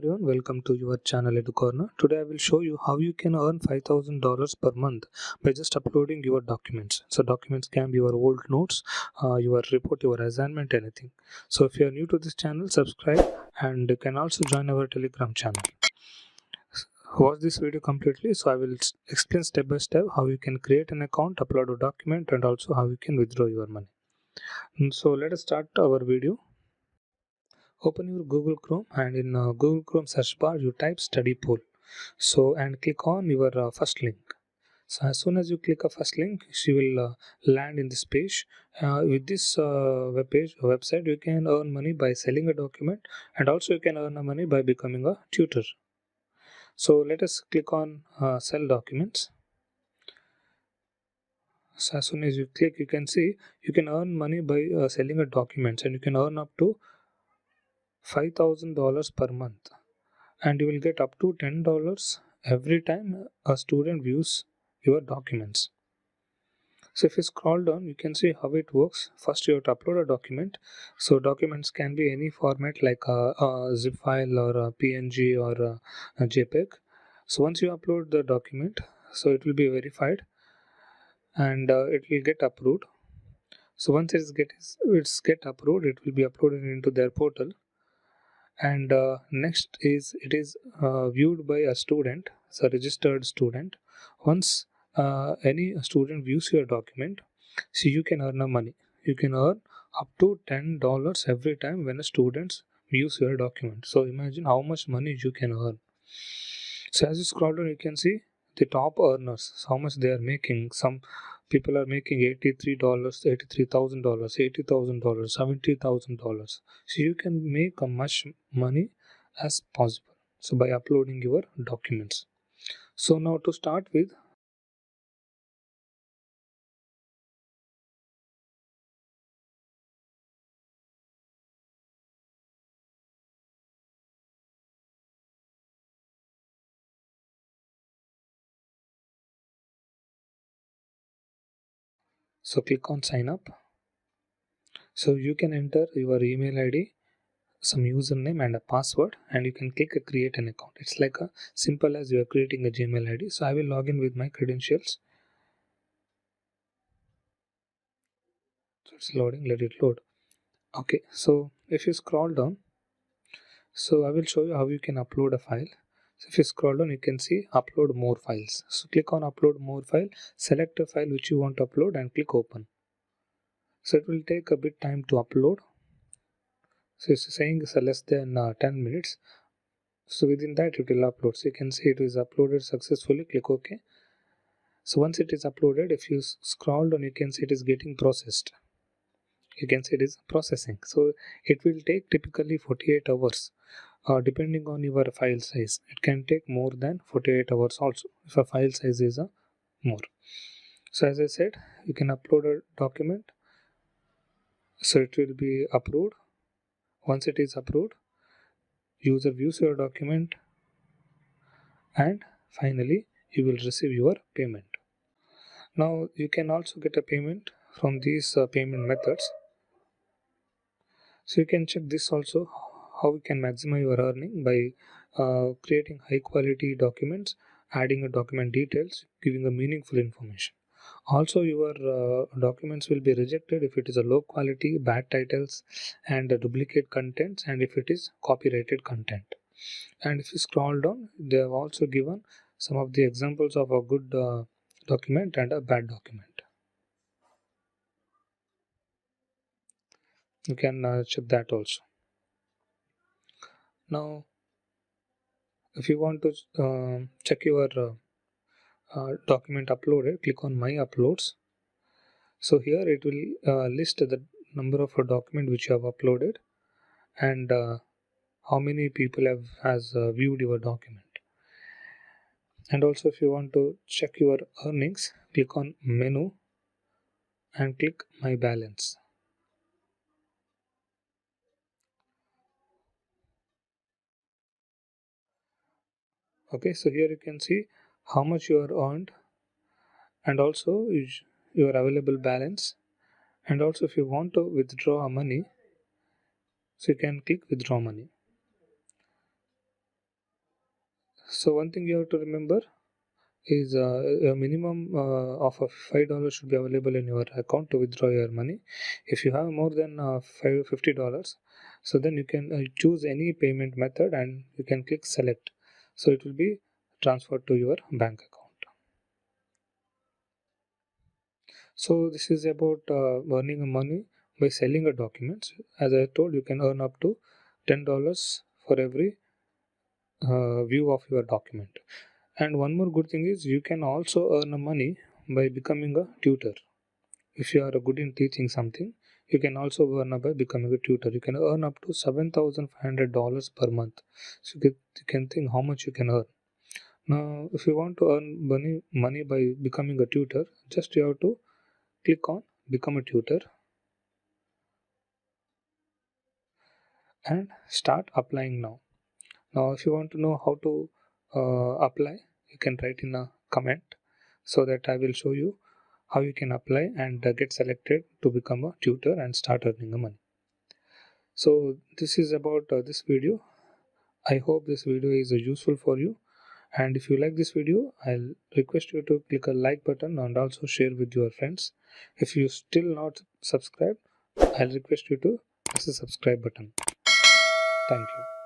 everyone, welcome to your channel Edu Corner. Today I will show you how you can earn $5,000 per month by just uploading your documents. So documents can be your old notes, your report, your assignment, anything. So if you are new to this channel, subscribe and you can also join our Telegram channel. Watch this video completely, so I will explain step by step how you can create an account, upload a document, and also how you can withdraw your money. So let us start our video. Open your Google Chrome and in Google Chrome search bar you type study pool. So and click on your first link. So as soon as you click a first link, she will land in this page. With this website, you can earn money by selling a document, and also you can earn money by becoming a tutor. So let us click on sell documents. So as soon as you click, you can see you can earn money by selling a documents, and you can earn up to $5,000 per month, and you will get up to $10 every time a student views your documents. So if you scroll down, you can see how it works. First you have to upload a document. So documents can be any format like a zip file or a PNG or a JPEG. So once you upload the document, so it will be verified and it will get approved. So once it's get approved, it will be uploaded into their portal. And next is it is viewed by a student, so a registered student. Once any student views your document, so you can earn money. You can earn up to $10 every time when a student views your document. So imagine how much money you can earn. So as you scroll down, you can see the top earners, how much they are making. Some people are making $83, $83,000, $80,000, $70,000. So you can make as much money as possible. So by uploading your documents. So now to start with, so click on sign up. So you can enter your email ID, some username and a password, and you can click create an account. It's like a simple as you are creating a Gmail ID. So I will log in with my credentials. So it's loading, let it load. Okay, so if you scroll down, so I will show you how you can upload a file. So if you scroll down, you can see upload more files. So click on upload more file, select a file which you want to upload and click open. So it will take a bit time to upload. So it's saying it's less than 10 minutes. So within that it will upload. So you can see it is uploaded successfully. Click OK. So once it is uploaded, if you scroll down, you can see it is getting processed. You can see it is processing. So it will take typically 48 hours. Depending on your file size, it can take more than 48 hours also if a file size is more. So as I said, you can upload a document, so it will be approved. Once it is approved, user views your document and finally you will receive your payment. Now you can also get a payment from these payment methods. So you can check this also, how you can maximize your earning by creating high quality documents, adding a document details, giving a meaningful information. Also your documents will be rejected if it is a low quality, bad titles and duplicate contents, and if it is copyrighted content. And if you scroll down, they have also given some of the examples of a good document and a bad document. You can check that also. Now if you want to check your document uploaded, click on my uploads. So here it will list the number of a document which you have uploaded and how many people has viewed your document. And also if you want to check your earnings, click on menu and click my balance. Okay, so here you can see how much you are earned and also your available balance. And also if you want to withdraw money, so you can click withdraw money. So one thing you have to remember is a minimum of $5 should be available in your account to withdraw your money. If you have more than $50, so then you can choose any payment method and you can click select, so it will be transferred to your bank account. So this is about earning money by selling a document. As I told, you can earn up to $10 for every view of your document. And one more good thing is you can also earn money by becoming a tutor. If you are good in teaching something, you can also earn by becoming a tutor. You can earn up to $7,500 per month. So you can think how much you can earn. Now, if you want to earn money by becoming a tutor, just you have to click on become a tutor and start applying now. Now, if you want to know how to apply, you can write in a comment so that I will show you how you can apply and get selected to become a tutor and start earning money. So this is about this video. I hope this video is useful for you, and if you like this video, I'll request you to click a like button and also share with your friends. If you still not subscribed, I'll request you to press the subscribe button. Thank you.